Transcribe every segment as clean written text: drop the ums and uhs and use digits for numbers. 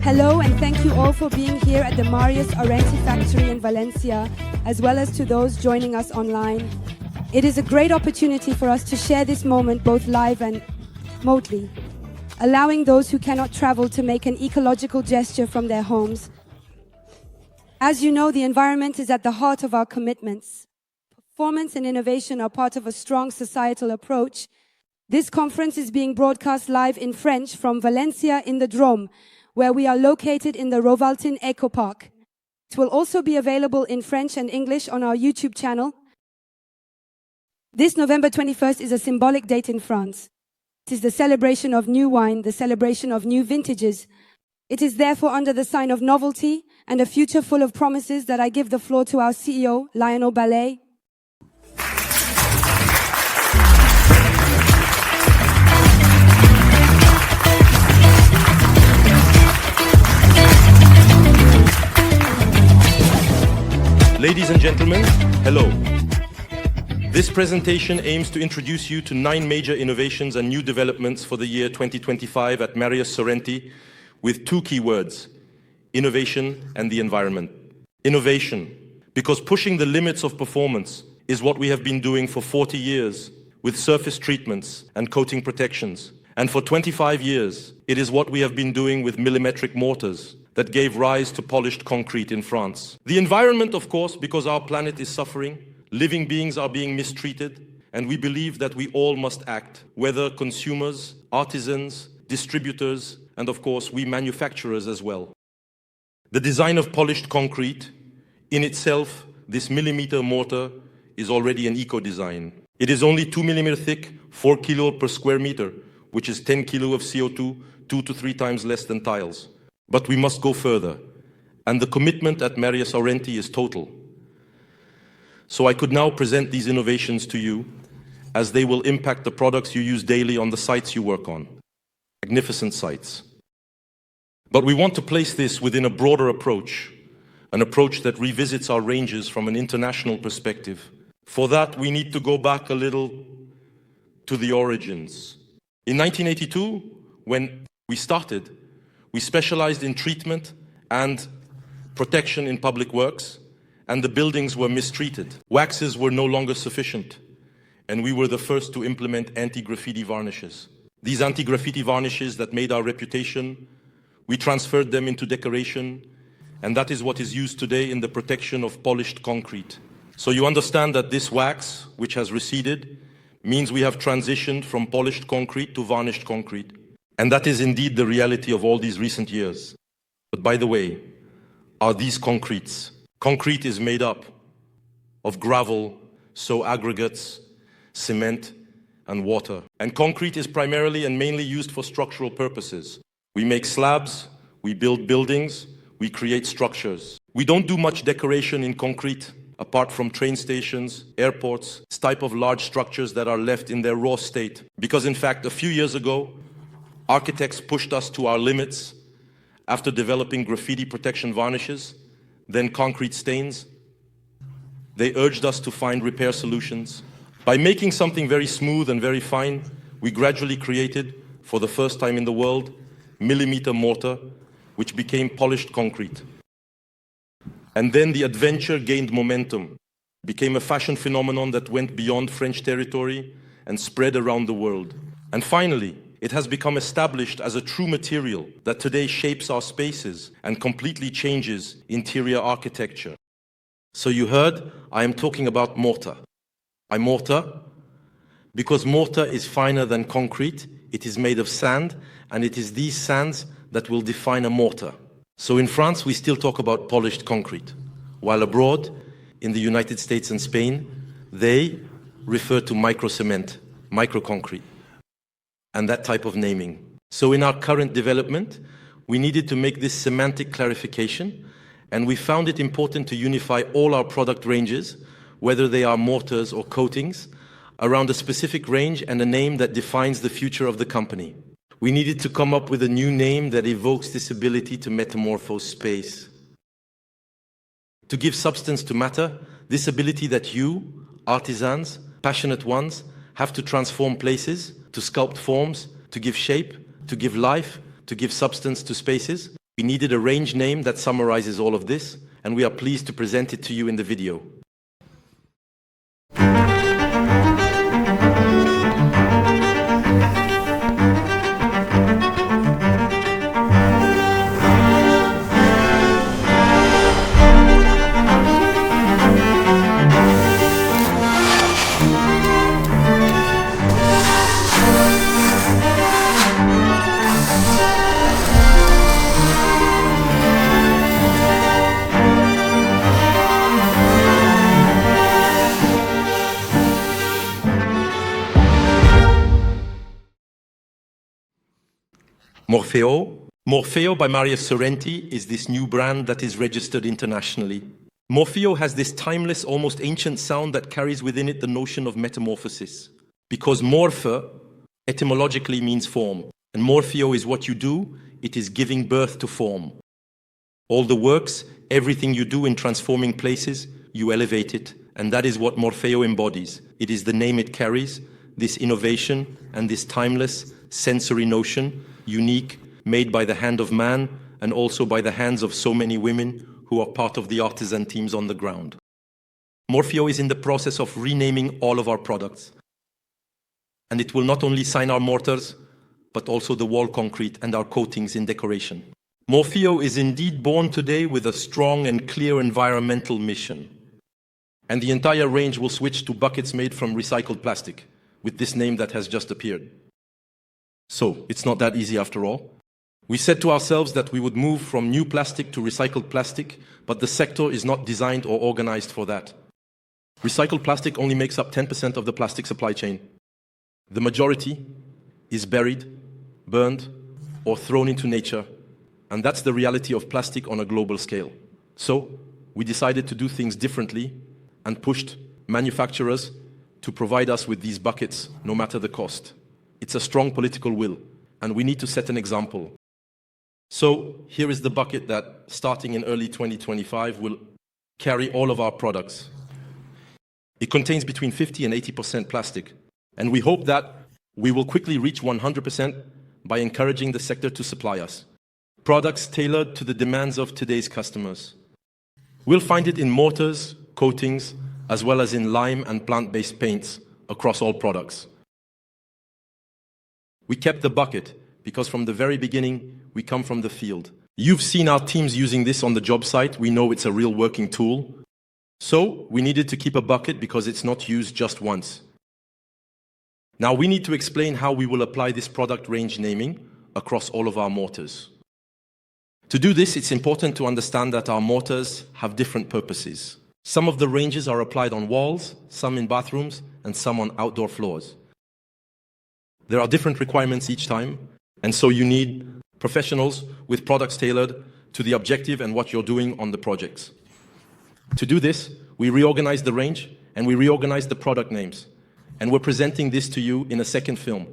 Hello and thank you all for being here at the Marius Aurenti factory in Valencia, as well as to those joining us online. It is a great opportunity for us to share this moment both live and remotely, allowing those who cannot travel to make an ecological gesture from their homes. As you know, the environment is at the heart of our commitments. Performance and innovation are part of a strong societal approach. This conference is being broadcast live in French from Valencia in the Drôme, where we are located in the Rovaltin Eco Park. It will also be available in French and English on our YouTube channel. This November 21st is a symbolic date in France. It is the celebration of new wine, the celebration of new vintages. It is therefore under the sign of novelty and a future full of promises that I give the floor to our CEO, Lionel Ballet. Ladies and gentlemen, hello. This presentation aims to introduce you to 9 major innovations and new developments for the year 2025 at Marius Aurenti, with 2 key words: innovation and the environment. Innovation, because pushing the limits of performance is what we have been doing for 40 years with surface treatments and coating protections. And for 25 years, it is what we have been doing with millimetric mortars that gave rise to polished concrete in France. The environment, of course, because our planet is suffering, living beings are being mistreated, and we believe that we all must act, whether consumers, artisans, distributors, and of course, we manufacturers as well. The design of polished concrete, in itself, this millimeter mortar is already an eco-design. It is only 2 millimeter thick, 4 kilo per square meter, which is 10 kilo of CO2, 2 to 3 times less than tiles. But we must go further, and the commitment at Marius Aurenti is total. So I could now present these innovations to you, as they will impact the products you use daily on the sites you work on. Magnificent sites. But we want to place this within a broader approach, an approach that revisits our ranges from an international perspective. For that, we need to go back a little to the origins. In 1982, when we started, we specialized in treatment and protection in public works, and the buildings were mistreated. Waxes were no longer sufficient, and we were the first to implement anti-graffiti varnishes. These anti-graffiti varnishes that made our reputation, we transferred them into decoration, and that is what is used today in the protection of polished concrete. So you understand that this wax, which has receded, means we have transitioned from polished concrete to varnished concrete. And that is indeed the reality of all these recent years. But by the way, are these concretes? Concrete is made up of gravel, so aggregates, cement, and water. And concrete is primarily and mainly used for structural purposes. We make slabs, we build buildings, we create structures. We don't do much decoration in concrete, apart from train stations, airports, this type of large structures that are left in their raw state. Because in fact, a few years ago, architects pushed us to our limits after developing graffiti protection varnishes, then concrete stains. They urged us to find repair solutions. By making something very smooth and very fine, we gradually created, for the first time in the world, millimeter mortar, which became polished concrete. And then the adventure gained momentum, became a fashion phenomenon that went beyond French territory and spread around the world. And finally, it has become established as a true material that today shapes our spaces and completely changes interior architecture. So you heard, I am talking about mortar. Why mortar? Because mortar is finer than concrete, it is made of sand, and it is these sands that will define a mortar. So in France, we still talk about polished concrete, while abroad, in the United States and Spain, they refer to microcement, microconcrete, and that type of naming. So in our current development, we needed to make this semantic clarification, and we found it important to unify all our product ranges, whether they are mortars or coatings, around a specific range and a name that defines the future of the company. We needed to come up with a new name that evokes this ability to metamorphose space. To give substance to matter, this ability that you, artisans, passionate ones, have to transform places, to sculpt forms, to give shape, to give life, to give substance to spaces. We needed a range name that summarizes all of this, and we are pleased to present it to you in the video. Morpheo by Marius Aurenti is this new brand that is registered internationally. Morpheo has this timeless, almost ancient sound that carries within it the notion of metamorphosis. Because morphe etymologically means form, and morpheo is what you do, it is giving birth to form. All the works, everything you do in transforming places, you elevate it, and that is what Morpheo embodies. It is the name it carries, this innovation and this timeless, sensory notion, unique, made by the hand of man and also by the hands of so many women who are part of the artisan teams on the ground. Morpheo is in the process of renaming all of our products. And it will not only sign our mortars, but also the wall concrete and our coatings in decoration. Morpheo is indeed born today with a strong and clear environmental mission. And the entire range will switch to buckets made from recycled plastic, with this name that has just appeared. So, it's not that easy after all. We said to ourselves that we would move from new plastic to recycled plastic, but the sector is not designed or organized for that. Recycled plastic only makes up 10% of the plastic supply chain. The majority is buried, burned, or thrown into nature, and that's the reality of plastic on a global scale. So, we decided to do things differently and pushed manufacturers to provide us with these buckets, no matter the cost. It's a strong political will, and we need to set an example. So here is the bucket that, starting in early 2025, will carry all of our products. It contains between 50 and 80% plastic, and we hope that we will quickly reach 100% by encouraging the sector to supply us products tailored to the demands of today's customers. We'll find it in mortars, coatings, as well as in lime and plant-based paints across all products. We kept the bucket because from the very beginning, we come from the field. You've seen our teams using this on the job site. We know it's a real working tool. So we needed to keep a bucket because it's not used just once. Now we need to explain how we will apply this product range naming across all of our mortars. To do this, it's important to understand that our mortars have different purposes. Some of the ranges are applied on walls, some in bathrooms, and some on outdoor floors. There are different requirements each time, and so you need professionals with products tailored to the objective and what you're doing on the projects. To do this, we reorganized the range and we reorganized the product names. And we're presenting this to you in a second film.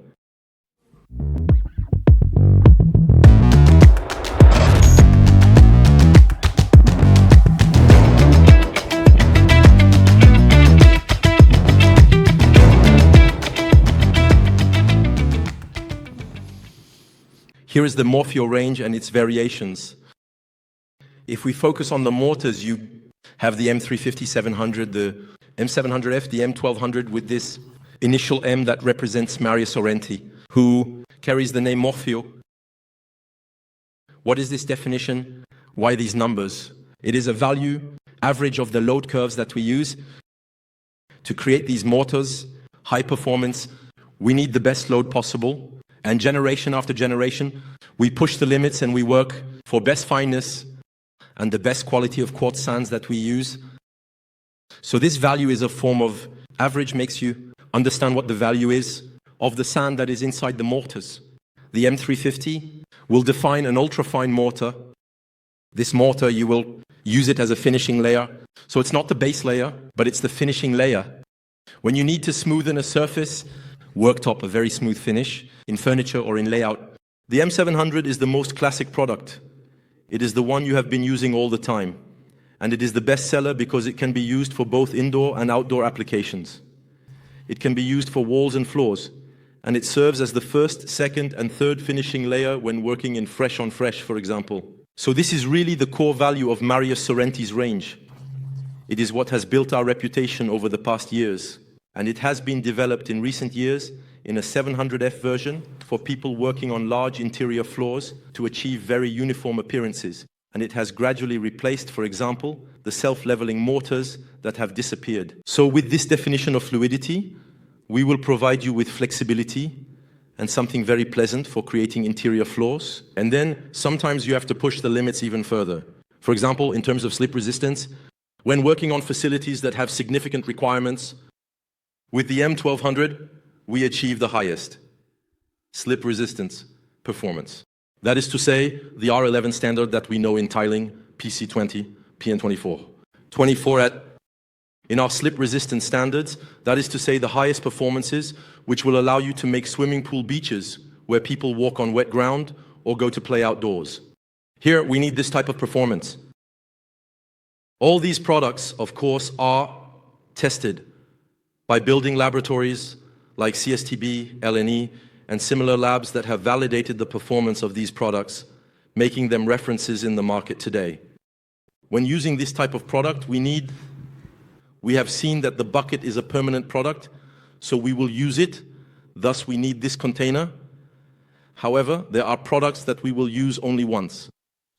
Here is the Morpheo range and its variations. If we focus on the mortars, you have the M350-700, the M700F, the M1200 with this initial M that represents Marius Aurenti, who carries the name Morpheo. What is this definition? Why these numbers? It is a value average of the load curves that we use to create these mortars, high performance. We need the best load possible. And generation after generation, we push the limits and we work for best fineness and the best quality of quartz sands that we use. So this value is a form of average, makes you understand what the value is of the sand that is inside the mortars. The M350 will define an ultra-fine mortar. This mortar, you will use it as a finishing layer. So it's not the base layer, but it's the finishing layer. When you need to smoothen a surface, worktop, a very smooth finish, in furniture or in layout. The M700 is the most classic product. It is the one you have been using all the time. And it is the best seller because it can be used for both indoor and outdoor applications. It can be used for walls and floors. And it serves as the first, second, and third finishing layer when working in fresh on fresh, for example. So this is really the core value of Marius Aurenti's range. It is what has built our reputation over the past years, and it has been developed in recent years in a 700F version for people working on large interior floors to achieve very uniform appearances. And it has gradually replaced, for example, the self-leveling mortars that have disappeared. So with this definition of fluidity, we will provide you with flexibility and something very pleasant for creating interior floors. And then sometimes you have to push the limits even further. For example, in terms of slip resistance, when working on facilities that have significant requirements, with the M1200, we achieve the highest slip resistance performance. That is to say, the R11 standard that we know in tiling, PC20, PN24. 24 in our slip resistance standards, that is to say the highest performances, which will allow you to make swimming pool beaches where people walk on wet ground or go to play outdoors. Here, we need this type of performance. All these products, of course, are tested by building laboratories like CSTB, LNE, and similar labs that have validated the performance of these products, making them references in the market today. When using this type of product, we have seen that the bucket is a permanent product, so we will use it, thus we need this container. However, there are products that we will use only once.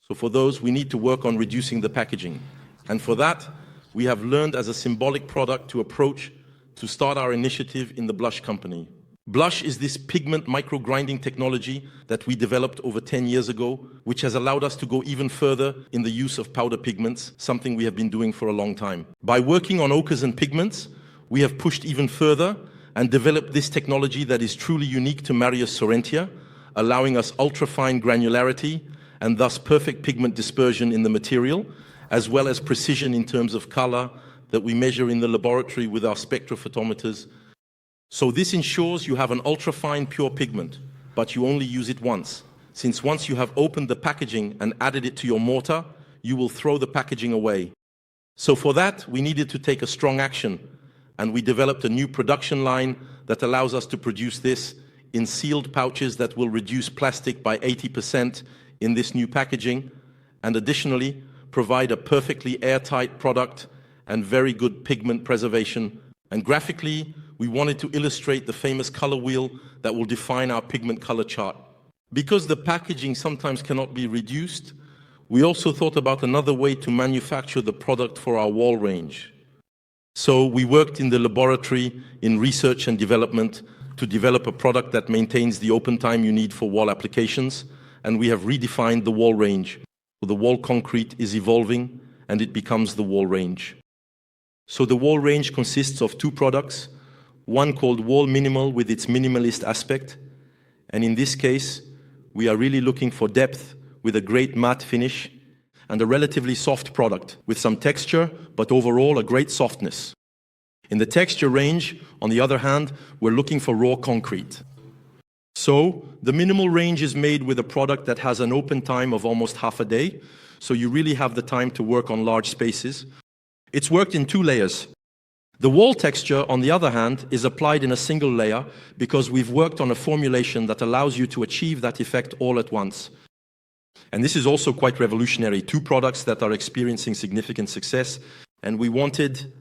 So for those, we need to work on reducing the packaging. And for that, we have learned as a symbolic product to start our initiative in the Blush company. Blush is this pigment micro-grinding technology that we developed over 10 years ago, which has allowed us to go even further in the use of powder pigments, something we have been doing for a long time. By working on ochres and pigments, we have pushed even further and developed this technology that is truly unique to Marius Aurenti, allowing us ultra-fine granularity and thus perfect pigment dispersion in the material, as well as precision in terms of color that we measure in the laboratory with our spectrophotometers. So this ensures you have an ultra-fine pure pigment, but you only use it once. Since once you have opened the packaging and added it to your mortar, you will throw the packaging away. So for that, we needed to take a strong action, and we developed a new production line that allows us to produce this in sealed pouches that will reduce plastic by 80% in this new packaging, and additionally provide a perfectly airtight product and very good pigment preservation. And graphically, we wanted to illustrate the famous color wheel that will define our pigment color chart. Because the packaging sometimes cannot be reduced, we also thought about another way to manufacture the product for our wall range. So we worked in the laboratory in research and development to develop a product that maintains the open time you need for wall applications, and we have redefined the wall range. The wall concrete is evolving, and it becomes the wall range. So the wall range consists of two products, one called Wall Minimal with its minimalist aspect, and in this case, we are really looking for depth with a great matte finish and a relatively soft product with some texture, but overall a great softness. In the texture range, on the other hand, we're looking for raw concrete. So the minimal range is made with a product that has an open time of almost half a day, so you really have the time to work on large spaces. It's worked in two layers. The wall texture, on the other hand, is applied in a single layer because we've worked on a formulation that allows you to achieve that effect all at once. And this is also quite revolutionary. Two products that are experiencing significant success, and we wanted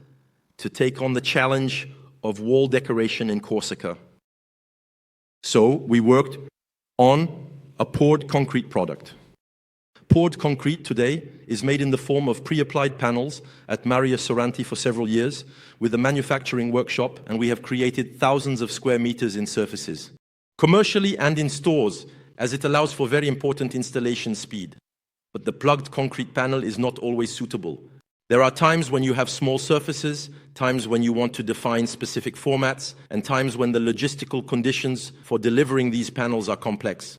to take on the challenge of wall decoration in Corsica. So we worked on a poured concrete product. Poured concrete today is made in the form of pre-applied panels at Marius Aurenti for several years with a manufacturing workshop, and we have created thousands of square meters in surfaces. Commercially and in stores, as it allows for very important installation speed. But the plugged concrete panel is not always suitable. There are times when you have small surfaces, times when you want to define specific formats, and times when the logistical conditions for delivering these panels are complex.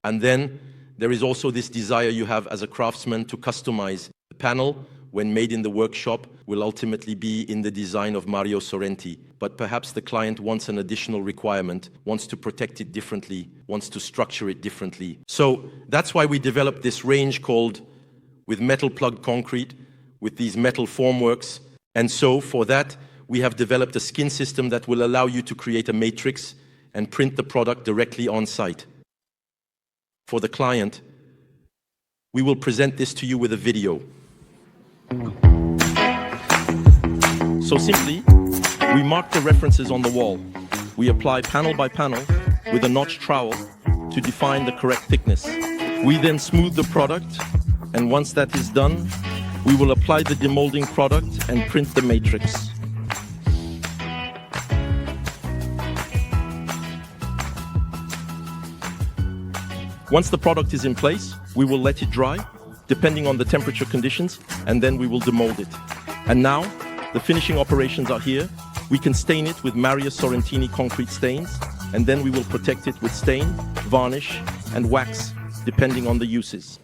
And then there is also this desire you have as a craftsman to customize. The panel, when made in the workshop, will ultimately be in the design of Marius Aurenti. But perhaps the client wants an additional requirement, wants to protect it differently, wants to structure it differently. So that's why we developed this range called with metal plugged concrete, with these metal formworks. And so for that, we have developed a skin system that will allow you to create a matrix and print the product directly on site. For the client, we will present this to you with a video. So simply, we mark the references on the wall. We apply panel by panel with a notch trowel to define the correct thickness. We then smooth the product, and once that is done, we will apply the demolding product and print the matrix. Once the product is in place, we will let it dry, depending on the temperature conditions, and then we will demold it. And now, the finishing operations are here. We can stain it with Marius Aurenti concrete stains, and then we will protect it with stain, varnish, and wax, depending on the uses.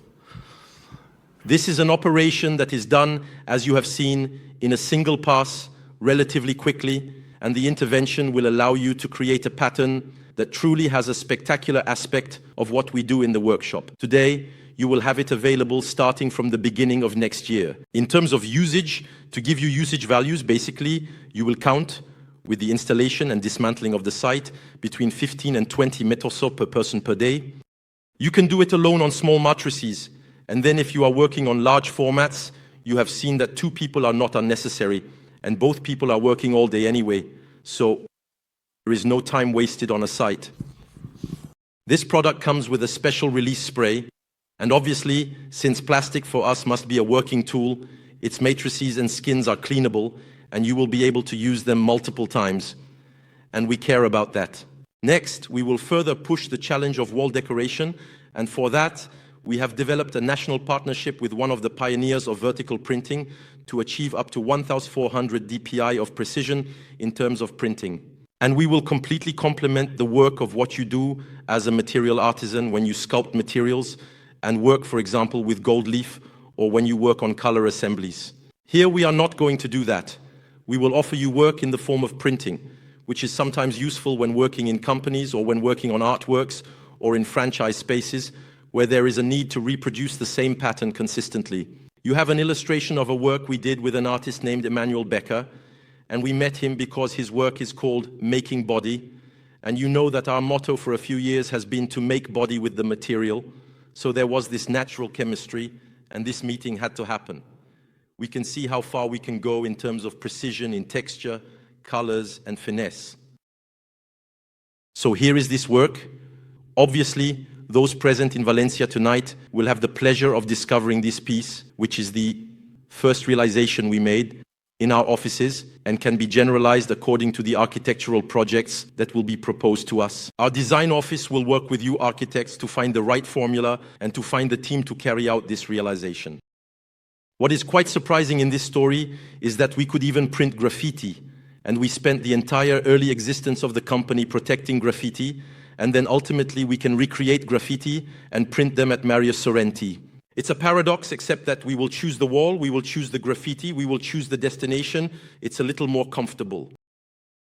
This is an operation that is done, as you have seen, in a single pass, relatively quickly, and the intervention will allow you to create a pattern that truly has a spectacular aspect of what we do in the workshop. Today, you will have it available starting from the beginning of next year. In terms of usage, to give you usage values, basically, you will count with the installation and dismantling of the site between 15 and 20 meters per person per day. You can do it alone on small matrices. And then if you are working on large formats, you have seen that 2 people are not unnecessary, and both people are working all day anyway. So there is no time wasted on a site. This product comes with a special release spray, and obviously, since plastic for us must be a working tool, its matrices and skins are cleanable, and you will be able to use them multiple times. And we care about that. Next, we will further push the challenge of wall decoration, and for that, we have developed a national partnership with one of the pioneers of vertical printing to achieve up to 1,400 dpi of precision in terms of printing. And we will completely complement the work of what you do as a material artisan when you sculpt materials and work, for example, with gold leaf, or when you work on color assemblies. Here we are not going to do that. We will offer you work in the form of printing, which is sometimes useful when working in companies or when working on artworks or in franchise spaces where there is a need to reproduce the same pattern consistently. You have an illustration of a work we did with an artist named Emmanuel Becker, and we met him because his work is called Making Body. And you know that our motto for a few years has been to make body with the material. So there was this natural chemistry, and this meeting had to happen. We can see how far we can go in terms of precision in texture, colors, and finesse. So here is this work. Obviously, those present in Valencia tonight will have the pleasure of discovering this piece, which is the first realization we made in our offices and can be generalized according to the architectural projects that will be proposed to us. Our design office will work with you architects to find the right formula and to find the team to carry out this realization. What is quite surprising in this story is that we could even print graffiti, and we spent the entire early existence of the company protecting graffiti, and then ultimately we can recreate graffiti and print them at Marius Aurenti. It's a paradox, except that we will choose the wall, we will choose the graffiti, we will choose the destination. It's a little more comfortable.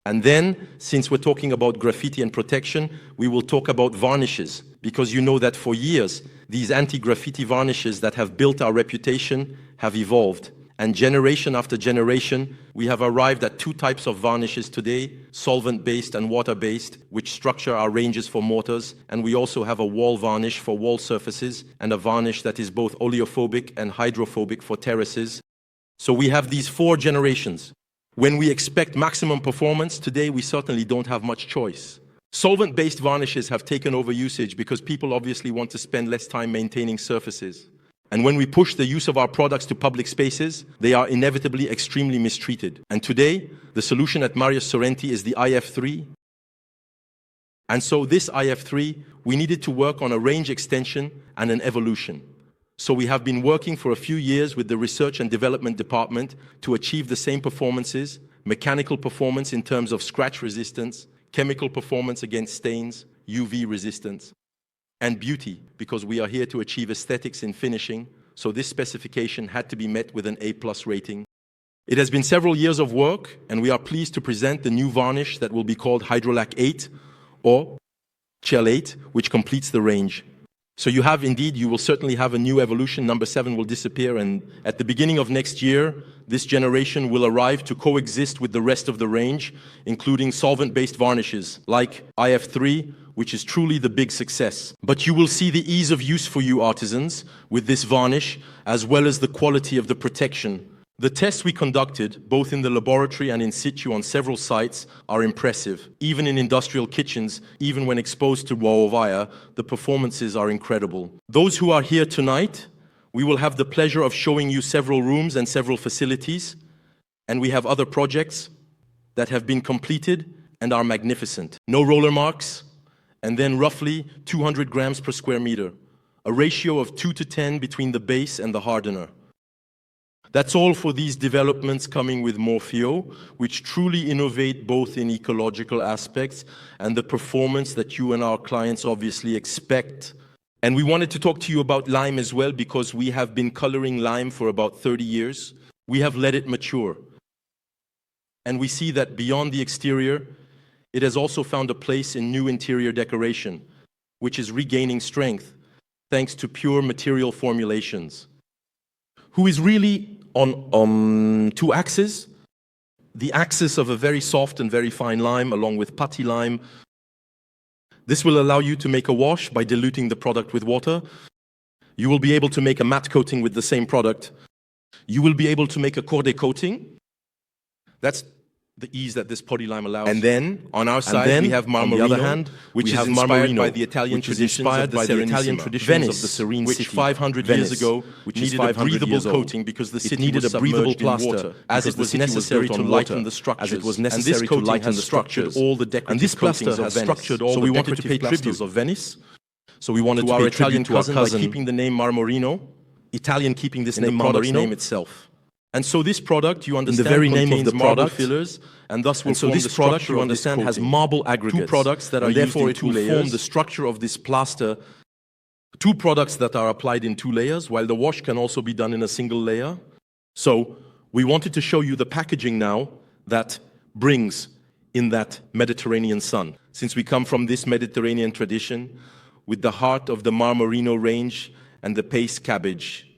And then, since we're talking about graffiti and protection, we will talk about varnishes, because you know that for years, these anti-graffiti varnishes that have built our reputation have evolved. And generation after generation, we have arrived at 2 types of varnishes today, solvent-based and water-based, which structure our ranges for mortars. And we also have a wall varnish for wall surfaces and a varnish that is both oleophobic and hydrophobic for terraces. So we have these 4 generations. When we expect maximum performance, today we certainly don't have much choice. Solvent-based varnishes have taken over usage because people obviously want to spend less time maintaining surfaces. And when we push the use of our products to public spaces, they are inevitably extremely mistreated. And today, the solution at Marius Aurenti is the IF3. And so this IF3, we needed to work on a range extension and an evolution. So we have been working for a few years with the research and development department to achieve the same performances, mechanical performance in terms of scratch resistance, chemical performance against stains, UV resistance, and beauty, because we are here to achieve aesthetics in finishing, so this specification had to be met with an A+ rating. It has been several years of work, and we are pleased to present the new varnish that will be called Hydrolac 8 or Gel 8, which completes the range. So you will certainly have a new evolution. Number 7 will disappear, and at the beginning of next year, this generation will arrive to coexist with the rest of the range, including solvent-based varnishes like IF3 which is truly the big success. But you will see the ease of use for you artisans with this varnish, as well as the quality of the protection. The tests we conducted, both in the laboratory and in situ on several sites, are impressive. Even in industrial kitchens, even when exposed to raw wire, the performances are incredible. Those who are here tonight, we will have the pleasure of showing you several rooms and several facilities, and we have other projects that have been completed and are magnificent. No roller marks, and then roughly 200 grams per square meter, a ratio of 2 to 10 between the base and the hardener. That's all for these developments coming with Morpheo, which truly innovate both in ecological aspects and the performance that you and our clients obviously expect. And we wanted to talk to you about lime as well, because we have been coloring lime for about 30 years. We have let it mature. And we see that beyond the exterior, it has also found a place in new interior decoration, which is regaining strength thanks to pure material formulations. Who is really on two axes, the axis of a very soft and very fine lime along with putty lime. This will allow you to make a wash by diluting the product with water. You will be able to make a matte coating with the same product. You will be able to make a cordé coating. That's the ease that this poly lime allows. And then, on our side, we have Marmorino, on the other hand, which is inspired by the Italian traditions of the Serene City, which 500 years ago needed a breathable coating because the city needed a breathable plaster, as it was necessary to lighten the structures. And this coating has structured all the decorative coatings of Venice. So we wanted to pay tribute of Venice. So we wanted to pay tribute to our cousin by keeping the name Marmorino, Italian keeping this name Marmorino name itself. And so this product, you understand, in the very name of the product, fillers, and thus will form the structure you understand has marble aggregates. Two products that are used in two layers. Form the structure of this plaster. Two products that are applied in two layers, while the wash can also be done in a single layer. So we wanted to show you the packaging now that brings in that Mediterranean sun. Since we come from this Mediterranean tradition, with the heart of the Marmorino range and the paste cabbage.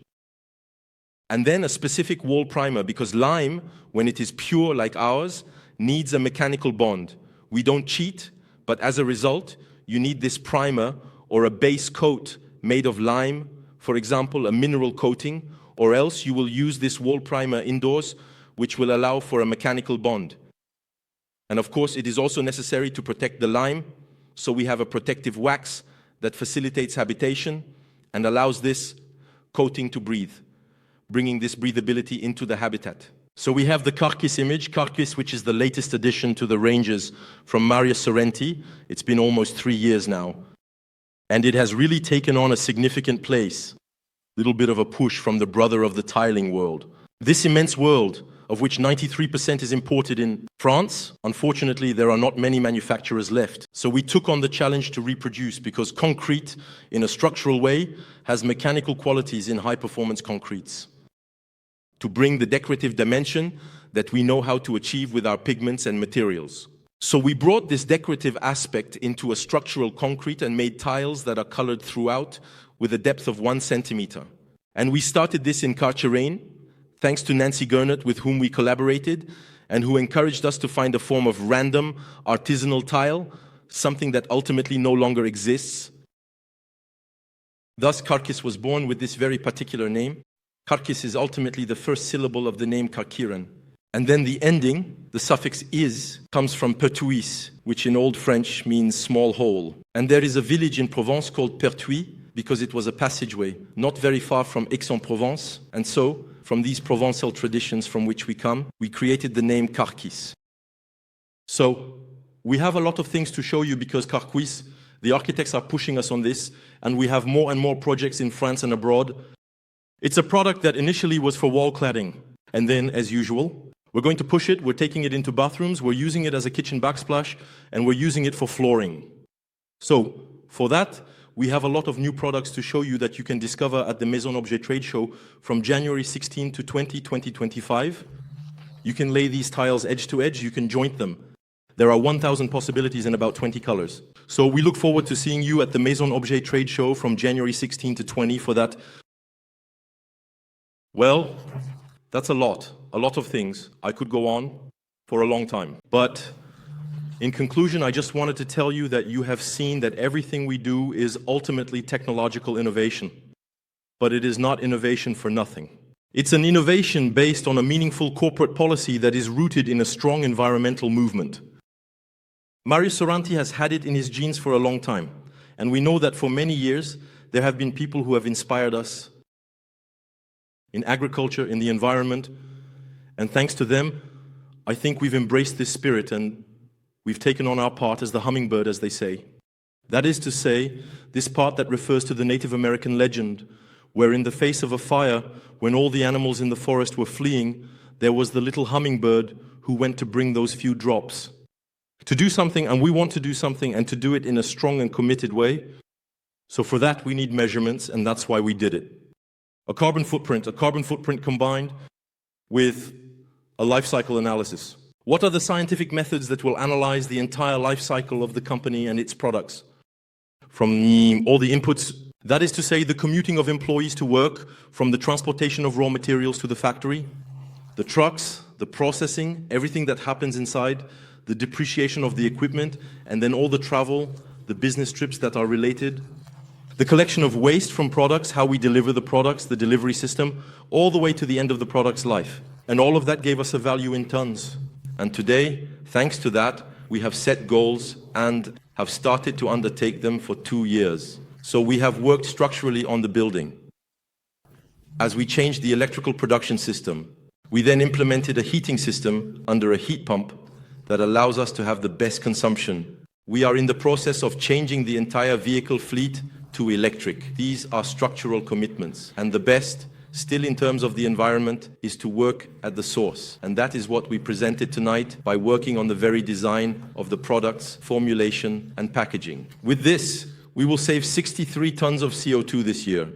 And then a specific wall primer, because lime, when it is pure like ours, needs a mechanical bond. We don't cheat, but as a result, you need this primer or a base coat made of lime, for example, a mineral coating, or else you will use this wall primer indoors, which will allow for a mechanical bond. And of course, it is also necessary to protect the lime, so we have a protective wax that facilitates habitation and allows this coating to breathe, bringing this breathability into the habitat. So we have the Carkis image, Carkis, which is the latest addition to the ranges from Marius Aurenti. It's been almost 3 years now. And it has really taken on a significant place, a little bit of a push from the brother of the tiling world. This immense world, of which 93% is imported in France, unfortunately, there are not many manufacturers left. So we took on the challenge to reproduce, because concrete, in a structural way, has mechanical qualities in high-performance concretes, to bring the decorative dimension that we know how to achieve with our pigments and materials. So we brought this decorative aspect into a structural concrete and made tiles that are colored throughout with a depth of 1 centimeter. And we started this in Carcheraine, thanks to Nancy Gernert, with whom we collaborated, and who encouraged us to find a form of random artisanal tile, something that ultimately no longer exists. Thus, Carkis was born with this very particular name. Carkis is ultimately the first syllable of the name Carquiran. And then the ending, the suffix is, comes from Pertuis, which in Old French means small hole. And there is a village in Provence called Pertuis, because it was a passageway, not very far from Aix-en-Provence. And so, from these Provençal traditions from which we come, we created the name Carkis. So, we have a lot of things to show you, because Carquis, the architects are pushing us on this, and we have more and more projects in France and abroad. It's a product that initially was for wall cladding, and then, as usual, we're going to push it, we're taking it into bathrooms, we're using it as a kitchen backsplash, and we're using it for flooring. So, for that, we have a lot of new products to show you that you can discover at the Maison Objet Trade Show from January 16 to 2025. You can lay these tiles edge to edge, you can joint them. There are 1,000 possibilities in about 20 colors. So we look forward to seeing you at the Maison Objet Trade Show from January 16 to 20 for that. Well, that's a lot of things. I could go on for a long time. But In conclusion, I just wanted to tell you that you have seen that everything we do is ultimately technological innovation. But it is not innovation for nothing. It's an innovation based on a meaningful corporate policy that is rooted in a strong environmental movement. Marius Aurenti has had it in his genes for a long time, and we know that for many years there have been people who have inspired us in agriculture, in the environment, and thanks to them, I think we've embraced this spirit and we've taken on our part as the hummingbird, as they say. That is to say, this part that refers to the Native American legend, where in the face of a fire, when all the animals in the forest were fleeing, there was the little hummingbird who went to bring those few drops. To do something, and we want to do something, and to do it in a strong and committed way. So for that, we need measurements, and that's why we did it. A carbon footprint combined with a life cycle analysis. What are the scientific methods that will analyze the entire life cycle of the company and its products? From all the inputs, that is to say, the commuting of employees to work, from the transportation of raw materials to the factory, the trucks, the processing, everything that happens inside, the depreciation of the equipment, and then all the travel, the business trips that are related, the collection of waste from products, how we deliver the products, the delivery system, all the way to the end of the product's life. And all of that gave us a value in tons. And today, thanks to that, we have set goals and have started to undertake them for 2 years. So we have worked structurally on the building. As we changed the electrical production system, we then implemented a heating system under a heat pump that allows us to have the best consumption. We are in the process of changing the entire vehicle fleet to electric. These are structural commitments. And the best, still in terms of the environment, is to work at the source. And that is what we presented tonight by working on the very design of the products, formulation, and packaging. With this, we will save 63 tons of CO2 this year,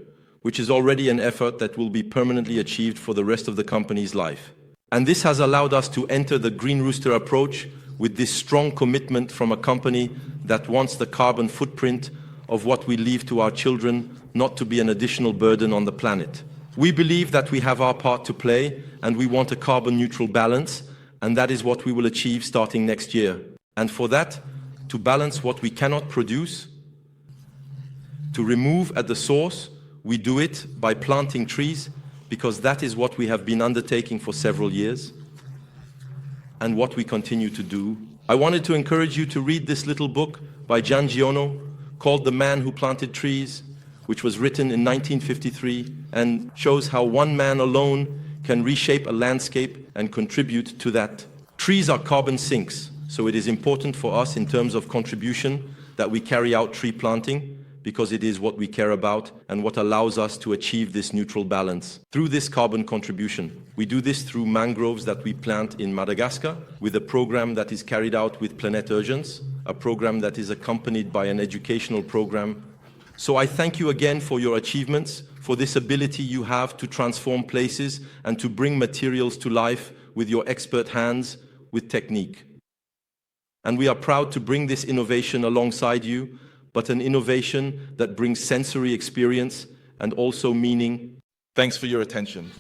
which is already an effort that will be permanently achieved for the rest of the company's life. And this has allowed us to enter the Green Rooster approach with this strong commitment from a company that wants the carbon footprint of what we leave to our children not to be an additional burden on the planet. We believe that we have our part to play and we want a carbon neutral balance, and that is what we will achieve starting next year. And for that, to balance what we cannot produce, to remove at the source, we do it by planting trees, because that is what we have been undertaking for several years and what we continue to do. I wanted to encourage you to read this little book by Gian Giono called The Man Who Planted Trees, which was written in 1953 and shows how one man alone can reshape a landscape and contribute to that. Trees are carbon sinks, so it is important for us in terms of contribution that we carry out tree planting, because it is what we care about and what allows us to achieve this neutral balance. Through this carbon contribution, we do this through mangroves that we plant in Madagascar, with a program that is carried out with Planète Urgence, a program that is accompanied by an educational program. So I thank you again for your achievements, for this ability you have to transform places and to bring materials to life with your expert hands, with technique. And we are proud to bring this innovation alongside you, but an innovation that brings sensory experience and also meaning. Thanks for your attention.